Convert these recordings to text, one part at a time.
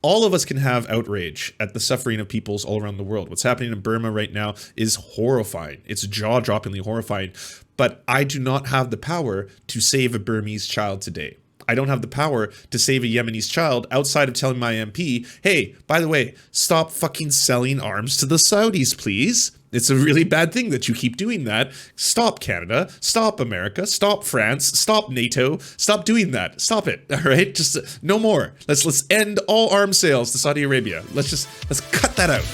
All of us can have outrage at the suffering of peoples all around the world. What's happening in Burma right now is horrifying. It's jaw-droppingly horrifying. But I do not have the power to save a Burmese child today. I don't have the power to save a Yemenis child outside of telling my MP, hey, by the way, stop fucking selling arms to the Saudis, please. It's a really bad thing that you keep doing that. Stop, Canada. Stop, America. Stop, France. Stop, NATO. Stop doing that. Stop it. All right? Just no more. Let's end all arms sales to Saudi Arabia. Let's cut that out.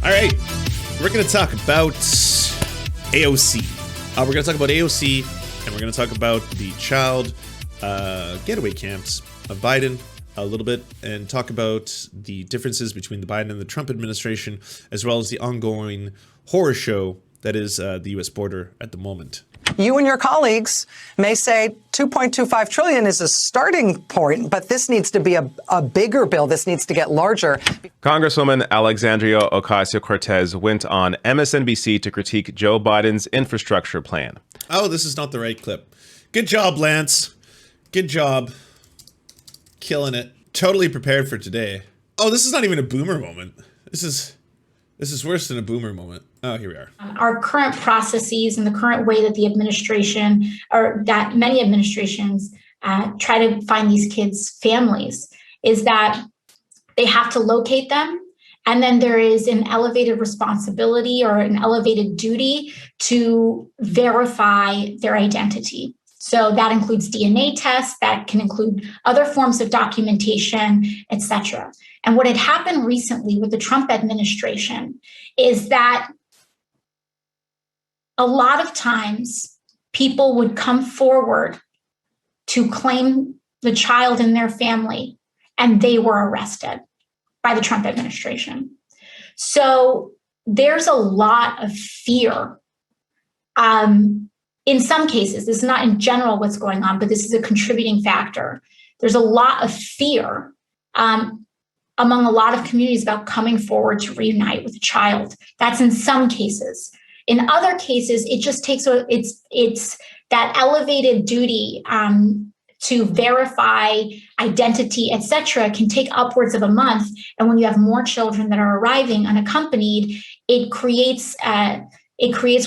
All right. We're going to talk about AOC. We're going to talk about AOC, and we're going to talk about the child getaway camps of Biden a little bit, and talk about the differences between the Biden and the Trump administration, as well as the ongoing horror show that is the U.S. border at the moment. You and your colleagues may say 2.25 trillion is a starting point, but this needs to be a bigger bill. This needs to get larger. Congresswoman Alexandria Ocasio-Cortez went on MSNBC to critique Joe Biden's infrastructure plan. Oh, this is not the right clip. Good job, Lance. Good job. Killing it. Totally prepared for today. Oh, this is not even a boomer moment. This is worse than a boomer moment. Oh, here we are. Our current processes and the current way that the administration, or that many administrations try to find these kids' families, is that they have to locate them. And then there is an elevated responsibility or an elevated duty to verify their identity. So that includes DNA tests, that can include other forms of documentation, et cetera. And what had happened recently with the Trump administration is that a lot of times people would come forward to claim the child in their family, and they were arrested by the Trump administration. So there's a lot of fear. In some cases, this is not in general what's going on, but this is a contributing factor. There's a lot of fear among a lot of communities about coming forward to reunite with a child. That's in some cases. In other cases, it just takes it's that elevated duty to verify identity, et cetera, can take upwards of a month. And when you have more children that are arriving unaccompanied, it creates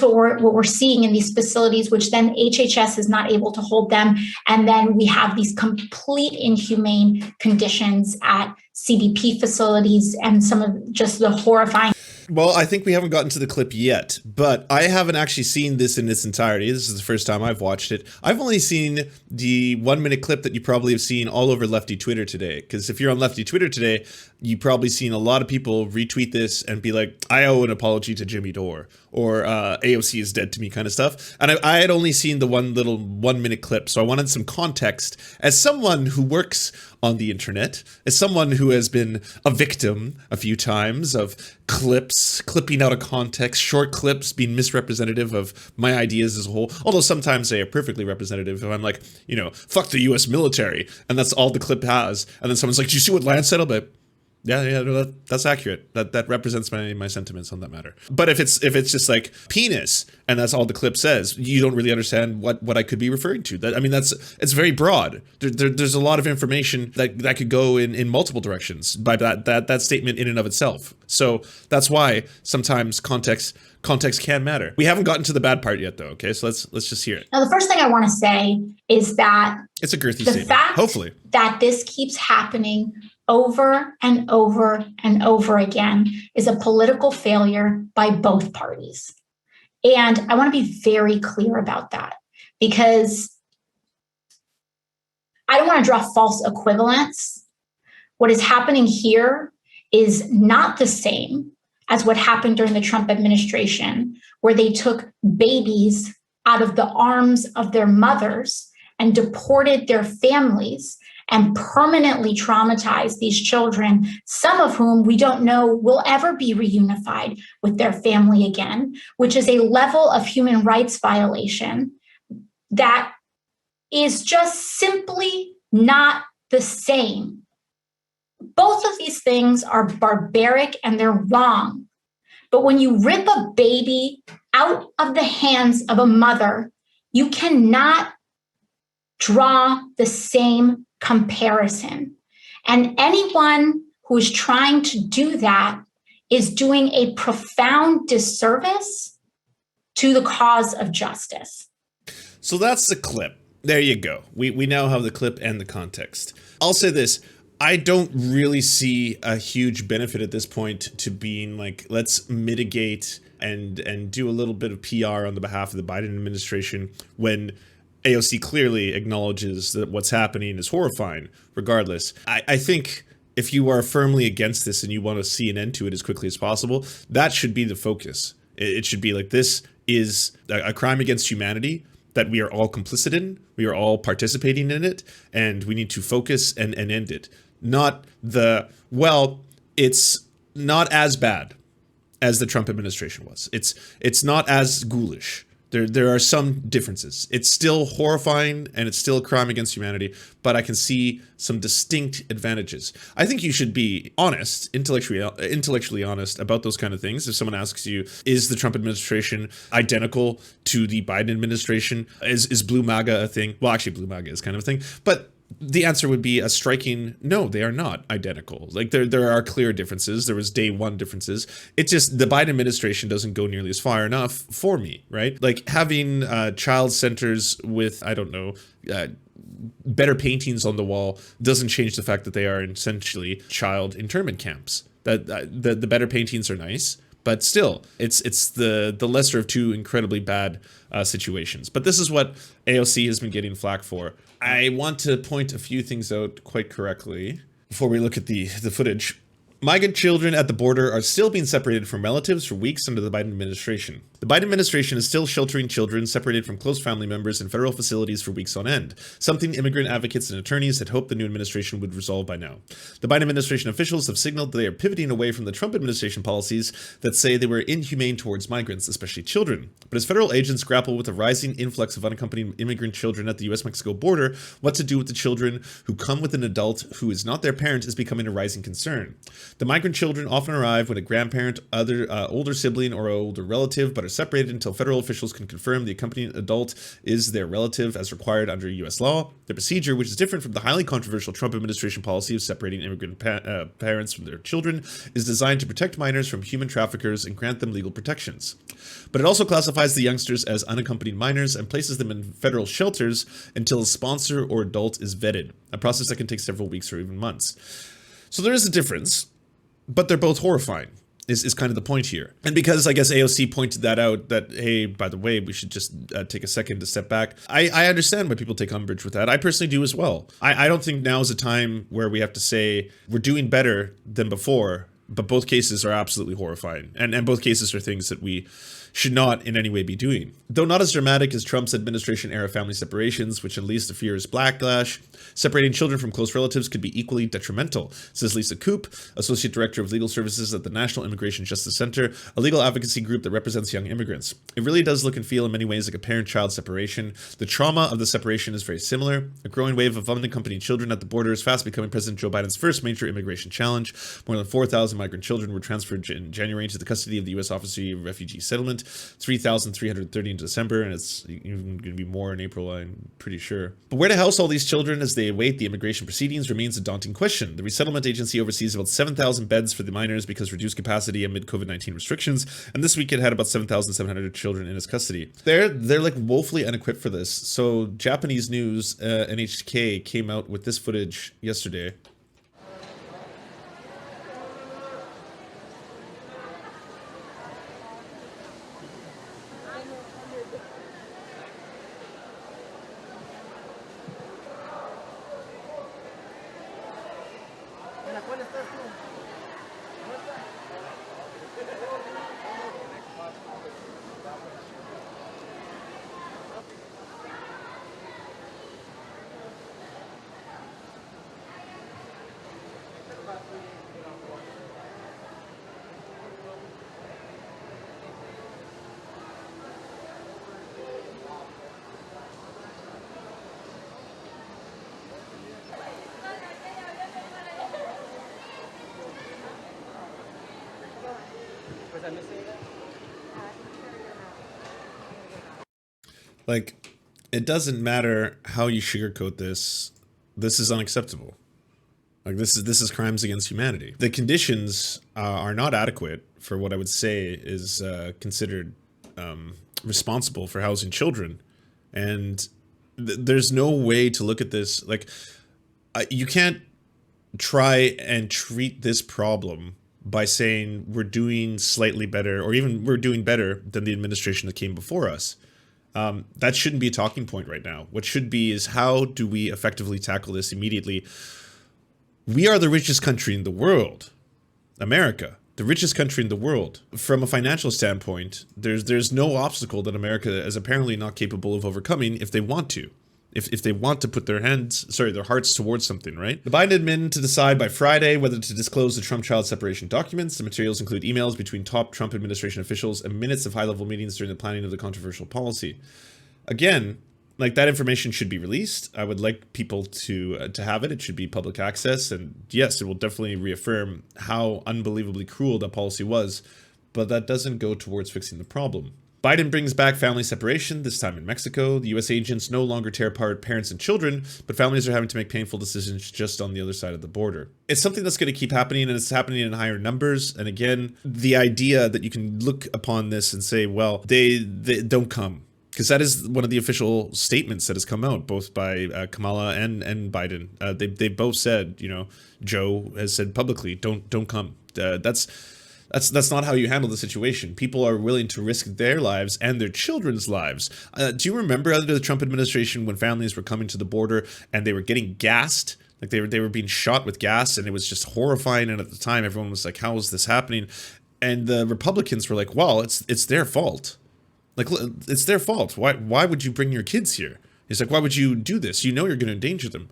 what we're seeing in these facilities, which then HHS is not able to hold them. And then we have these complete inhumane conditions at CBP facilities and some of just the horrifying. Well, I think we haven't gotten to the clip yet, but I haven't actually seen this in its entirety. This is the first time I've watched it. I've only seen the 1 minute clip that you probably have seen all over Lefty Twitter today. Because if you're on Lefty Twitter today, you've probably seen a lot of people retweet this and be like, I owe an apology to Jimmy Dore, or AOC is dead to me kind of stuff. And I had only seen the one little 1 minute clip, so I wanted some context. As someone who works on the internet, as someone who has been a victim a few times of clipping out of context, short clips being misrepresentative of my ideas as a whole, although sometimes they are perfectly representative. If I'm like, fuck the US military, and that's all the clip has, and then someone's like, do you see what Lance said? I'll be like, yeah, no, that's accurate. That represents my sentiments on that matter. But if it's just like penis and that's all the clip says, you don't really understand what I could be referring to. It's very broad. There's a lot of information that could go in multiple directions by that statement in and of itself. So that's why sometimes context can matter. We haven't gotten to the bad part yet, though. Okay, so let's just hear it. Now, the first thing I want to say is that it's a girthy the statement. fact Hopefully that this keeps happening over and over and over again is a political failure by both parties. And I want to be very clear about that, because I don't want to draw false equivalence. What is happening here is not the same as what happened during the Trump administration, where they took babies out of the arms of their mothers and deported their families and permanently traumatized these children, some of whom we don't know will ever be reunified with their family again, which is a level of human rights violation that is just simply not the same. Both of these things are barbaric and they're wrong. But when you rip a baby out of the hands of a mother, you cannot draw the same comparison. And anyone who is trying to do that is doing a profound disservice to the cause of justice. So that's the clip. There you go. We now have the clip and the context. I'll say this. I don't really see a huge benefit at this point to being like, let's mitigate and do a little bit of PR on the behalf of the Biden administration when AOC clearly acknowledges that what's happening is horrifying, regardless. I think if you are firmly against this and you want to see an end to it as quickly as possible, that should be the focus. It should be like, this is a crime against humanity that we are all complicit in, we are all participating in it, and we need to focus and end it. Not the, well, it's not as bad as the Trump administration was. It's not as ghoulish. There are some differences. It's still horrifying and it's still a crime against humanity, but I can see some distinct advantages. I think you should be honest, intellectually honest about those kind of things. If someone asks you, is the Trump administration identical to the Biden administration? Is Blue MAGA a thing? Well, actually, Blue MAGA is kind of a thing, but the answer would be a striking no, they are not identical. Like there are clear differences. There was day one differences. It's just the Biden administration doesn't go nearly as far enough for me, right? Like having child centers with, I don't know, better paintings on the wall doesn't change the fact that they are essentially child internment camps. That the better paintings are nice, but still, it's the lesser of two incredibly bad situations. But this is what AOC has been getting flack for. I want to point a few things out quite correctly before we look at the footage. Migrant children at the border are still being separated from relatives for weeks under the Biden administration. The Biden administration is still sheltering children separated from close family members in federal facilities for weeks on end, something immigrant advocates and attorneys had hoped the new administration would resolve by now. The Biden administration officials have signaled that they are pivoting away from the Trump administration policies that say they were inhumane towards migrants, especially children. But as federal agents grapple with a rising influx of unaccompanied immigrant children at the U.S.-Mexico border, what to do with the children who come with an adult who is not their parent is becoming a rising concern. The migrant children often arrive when a grandparent, older sibling, or older relative, but are separated until federal officials can confirm the accompanying adult is their relative as required under U.S. law. The procedure, which is different from the highly controversial Trump administration policy of separating immigrant parents from their children, is designed to protect minors from human traffickers and grant them legal protections. But it also classifies the youngsters as unaccompanied minors and places them in federal shelters until a sponsor or adult is vetted, a process that can take several weeks or even months. So there is a difference. But they're both horrifying, is kind of the point here. And because I guess AOC pointed that out, that, hey, by the way, we should just take a second to step back. I understand why people take umbrage with that. I personally do as well. I don't think now is a time where we have to say we're doing better than before, but both cases are absolutely horrifying. And both cases are things that we should not in any way be doing. Though not as dramatic as Trump's administration-era family separations, which unleashed the fears backlash, separating children from close relatives could be equally detrimental, says Lisa Coop, Associate Director of Legal Services at the National Immigration Justice Center, a legal advocacy group that represents young immigrants. It really does look and feel in many ways like a parent-child separation. The trauma of the separation is very similar. A growing wave of unaccompanied children at the border is fast becoming President Joe Biden's first major immigration challenge. More than 4,000 migrant children were transferred in January into the custody of the U.S. Office of Refugee Settlement, 3,330 in December, and it's even going to be more in April, I'm pretty sure. But where to house all these children as they await the immigration proceedings remains a daunting question. The resettlement agency oversees about 7,000 beds for the minors because reduced capacity amid COVID-19 restrictions, and this week it had about 7,700 children in its custody. They're like woefully unequipped for this. So Japanese news, NHK, came out with this footage yesterday. Like, it doesn't matter how you sugarcoat this. This is unacceptable. Like this is crimes against humanity. The conditions are not adequate for what I would say is considered responsible for housing children, and there's no way to look at this. Like you can't try and treat this problem by saying we're doing slightly better, or even we're doing better than the administration that came before us. That shouldn't be a talking point right now. What should be is how do we effectively tackle this immediately? We are the richest country in the world, America, the richest country in the world. From a financial standpoint, there's no obstacle that America is apparently not capable of overcoming if they want to. If they want to put their hearts towards something, right? The Biden admin to decide by Friday whether to disclose the Trump child separation documents. The materials include emails between top Trump administration officials and minutes of high-level meetings during the planning of the controversial policy. Again, like that information should be released. I would like people to have it. It should be public access. And yes, it will definitely reaffirm how unbelievably cruel that policy was, but that doesn't go towards fixing the problem. Biden brings back family separation, this time in Mexico. The U.S. agents no longer tear apart parents and children, but families are having to make painful decisions just on the other side of the border. It's something that's going to keep happening, and it's happening in higher numbers. And again, the idea that you can look upon this and say, well, they don't come. Because that is one of the official statements that has come out, both by Kamala and Biden. They both said, Joe has said publicly, don't come. That's not how you handle the situation. People are willing to risk their lives and their children's lives. Do you remember under the Trump administration when families were coming to the border and they were getting gassed? Like they were being shot with gas, and it was just horrifying. And at the time, everyone was like, how is this happening? And the Republicans were like, well, it's their fault. Like, it's their fault. Why would you bring your kids here? He's like, why would you do this? You know you're going to endanger them.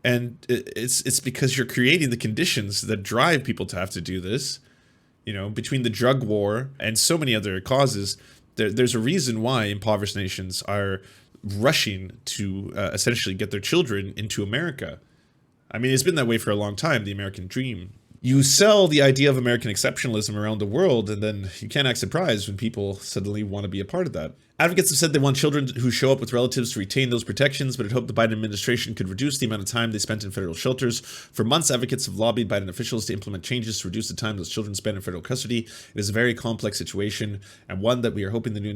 And it's because you're creating the conditions that drive people to have to do this. Between the drug war and so many other causes, there's a reason why impoverished nations are rushing to essentially get their children into America. I mean, it's been that way for a long time, the American dream. You sell the idea of American exceptionalism around the world, and then you can't act surprised when people suddenly want to be a part of that. Advocates have said they want children who show up with relatives to retain those protections, but had hoped the Biden administration could reduce the amount of time they spent in federal shelters. For months, advocates have lobbied Biden officials to implement changes to reduce the time those children spend in federal custody. It is a very complex situation, and one that we are hoping the new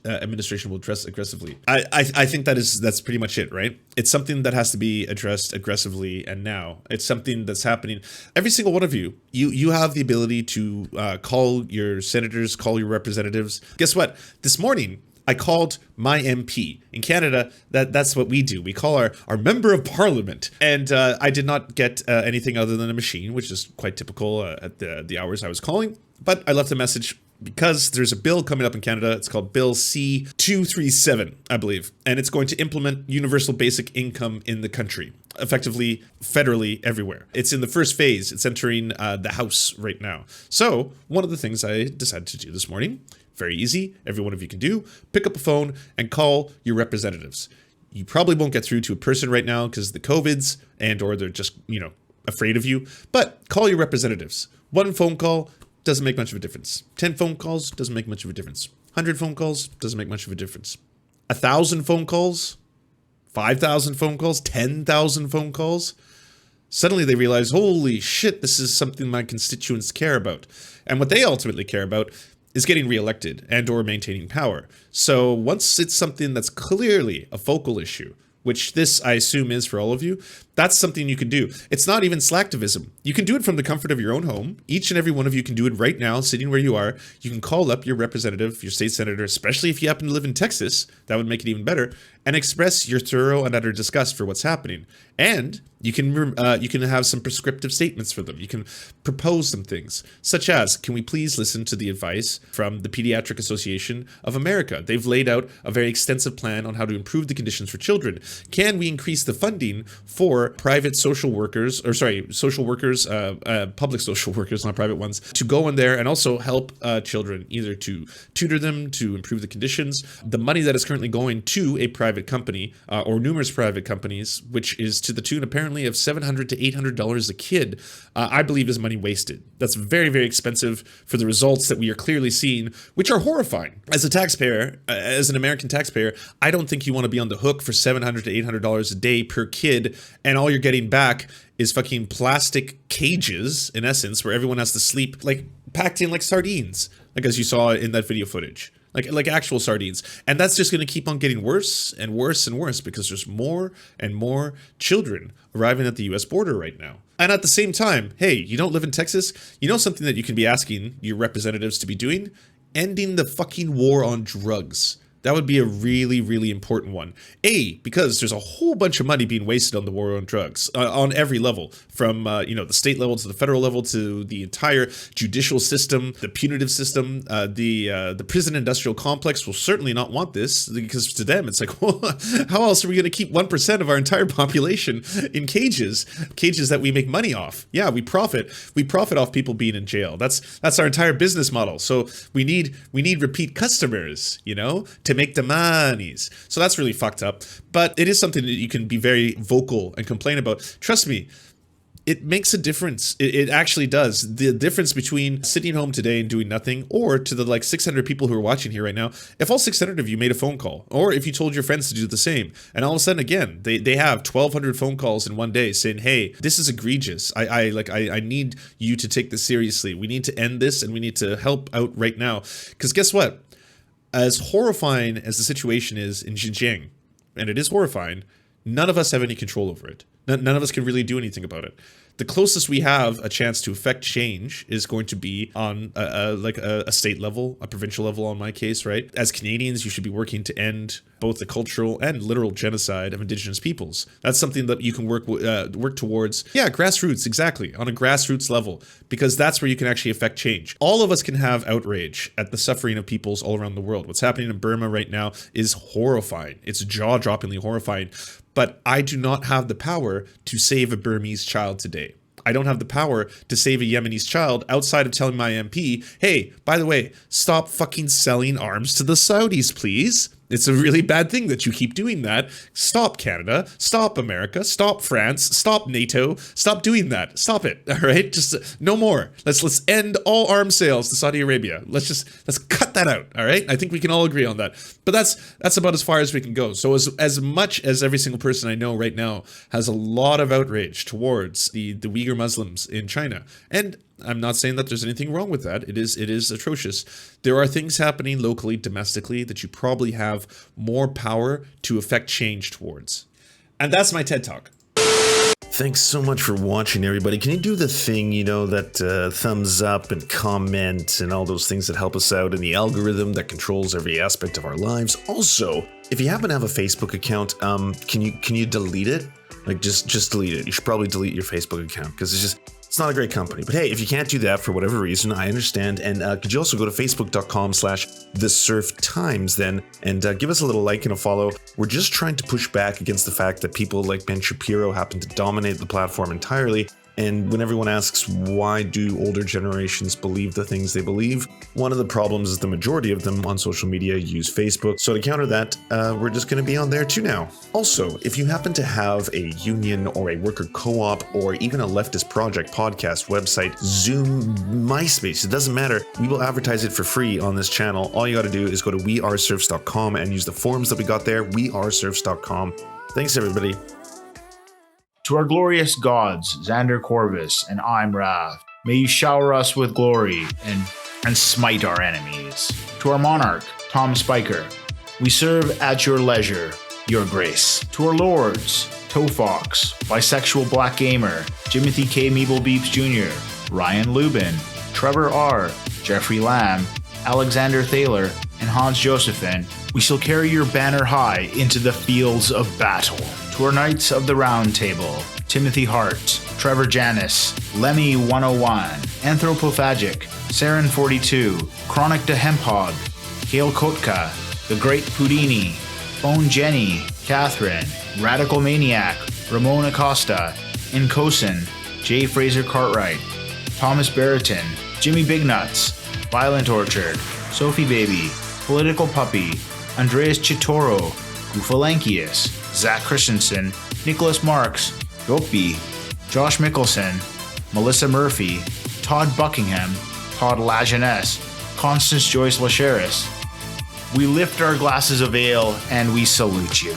administration will address aggressively. I think that's pretty much it, right? It's something that has to be addressed aggressively, and now. It's something that's happening. Every single one of you have the ability to call your senators, call your representatives. Guess what? This morning, I called my MP. In Canada, that's what we do. We call our member of parliament. And I did not get anything other than a machine, which is quite typical at the hours I was calling. But I left a message because there's a bill coming up in Canada. It's called Bill C-237, I believe. And it's going to implement universal basic income in the country, effectively, federally, everywhere. It's in the first phase. It's entering the House right now. So one of the things I decided to do this morning, very easy, every one of you can do, pick up a phone and call your representatives. You probably won't get through to a person right now because of the COVIDs or they're just, afraid of you. But call your representatives. One phone call doesn't make much of a difference. 10 phone calls doesn't make much of a difference. 100 phone calls doesn't make much of a difference. 1,000 phone calls, 5,000 phone calls, 10,000 phone calls. Suddenly they realize, holy shit, this is something my constituents care about. And what they ultimately care about is getting reelected and or maintaining power. So once it's something that's clearly a focal issue, which this I assume is for all of you, that's something you can do. It's not even slacktivism. You can do it from the comfort of your own home. Each and every one of you can do it right now, sitting where you are. You can call up your representative, your state senator, especially if you happen to live in Texas, that would make it even better, and express your thorough and utter disgust for what's happening. And you can have some prescriptive statements for them. You can propose some things, such as, can we please listen to the advice from the Pediatric Association of America? They've laid out a very extensive plan on how to improve the conditions for children. Can we increase the funding for private social workers, public social workers, not private ones, to go in there and also help children, either to tutor them, to improve the conditions. The money that is currently going to a private private company or numerous private companies, which is to the tune apparently of $700 to $800 a kid, I believe is money wasted. That's very, very expensive for the results that we are clearly seeing, which are horrifying. As a taxpayer, as an American taxpayer, I don't think you want to be on the hook for $700 to $800 a day per kid, and all you're getting back is fucking plastic cages, in essence, where everyone has to sleep like packed in like sardines, like as you saw in that video footage. Like actual sardines. And that's just going to keep on getting worse and worse and worse because there's more and more children arriving at the US border right now. And at the same time, hey, you don't live in Texas? You know something that you can be asking your representatives to be doing? Ending the fucking war on drugs. That would be a really, really important one. Because there's a whole bunch of money being wasted on the war on drugs on every level, from the state level to the federal level to the entire judicial system, the punitive system. The prison industrial complex will certainly not want this because to them it's like, well, how else are we going to keep 1% of our entire population in cages that we make money off? Yeah, we profit off people being in jail. That's our entire business model. So we need repeat customers, to make the monies. So that's really fucked up. But it is something that you can be very vocal and complain about. Trust me, it makes a difference. It actually does. The difference between sitting home today and doing nothing, or to the like 600 people who are watching here right now, if all 600 of you made a phone call, or if you told your friends to do the same, and all of a sudden, again, they have 1,200 phone calls in one day saying, hey, this is egregious. I need you to take this seriously. We need to end this and we need to help out right now. Because guess what? As horrifying as the situation is in Xinjiang, and it is horrifying, none of us have any control over it. None of us can really do anything about it. The closest we have a chance to affect change is going to be on a state level, a provincial level in my case, right? As Canadians, you should be working to end both the cultural and literal genocide of Indigenous peoples. That's something that you can work towards. Yeah, grassroots, exactly, on a grassroots level, because that's where you can actually affect change. All of us can have outrage at the suffering of peoples all around the world. What's happening in Burma right now is horrifying. It's jaw-droppingly horrifying. But I do not have the power to save a Burmese child today. I don't have the power to save a Yemeni child outside of telling my MP, hey, by the way, stop fucking selling arms to the Saudis, please. It's a really bad thing that you keep doing that. Stop Canada, stop America, stop France, stop NATO, stop doing that. Stop it, all right? Just no more. Let's end all arms sales to Saudi Arabia. Let's cut that out, all right? I think we can all agree on that. But that's about as far as we can go. So as much as every single person I know right now has a lot of outrage towards the Uyghur Muslims in China, and I'm not saying that there's anything wrong with that. It is atrocious. There are things happening locally, domestically, that you probably have more power to affect change towards. And that's my TED Talk. Thanks so much for watching, everybody. Can you do the thing, that thumbs up and comment and all those things that help us out in the algorithm that controls every aspect of our lives? Also, if you happen to have a Facebook account, can you delete it? Like just delete it. You should probably delete your Facebook account because it's not a great company. But hey, if you can't do that for whatever reason, I understand. And could you also go to facebook.com/thesurftimes then and give us a little like and a follow. We're just trying to push back against the fact that people like Ben Shapiro happen to dominate the platform entirely. And when everyone asks why do older generations believe the things they believe, one of the problems is the majority of them on social media use Facebook. So to counter that, we're just going to be on there too now. Also, if you happen to have a union or a worker co-op or even a leftist project, podcast, website, Zoom, MySpace, it doesn't matter. We will advertise it for free on this channel. All you got to do is go to weareserfs.com and use the forms that we got there, weareserfs.com. Thanks, everybody. To our glorious gods, Xander Corvus and I'm Rav, may you shower us with glory and smite our enemies. To our monarch, Tom Spiker, we serve at your leisure, your grace. To our lords, Tofox, Bisexual Black Gamer, Jimothy K. Meeble Beeps Jr., Ryan Lubin, Trevor R., Jeffrey Lamb, Alexander Thaler, and Hans Josephine, we shall carry your banner high into the fields of battle. To our Knights of the Round Table, Timothy Hart, Trevor Janis, Lemmy 101, Anthropophagic, Saren 42, Chronic de Hemphog, Kale Kotka, The Great Pudini, Bone Jenny, Catherine, Radical Maniac, Ramon Acosta, Incosin, J. Fraser Cartwright, Thomas Barrington, Jimmy Bignuts, Violent Orchard, Sophie Baby, Political Puppy, Andreas Chitoro, Gufalankius, Zach Christensen, Nicholas Marks, Yopi, Josh Mickelson, Melissa Murphy, Todd Buckingham, Todd Lajeunesse, Constance Joyce Lacheris. We lift our glasses of ale and we salute you.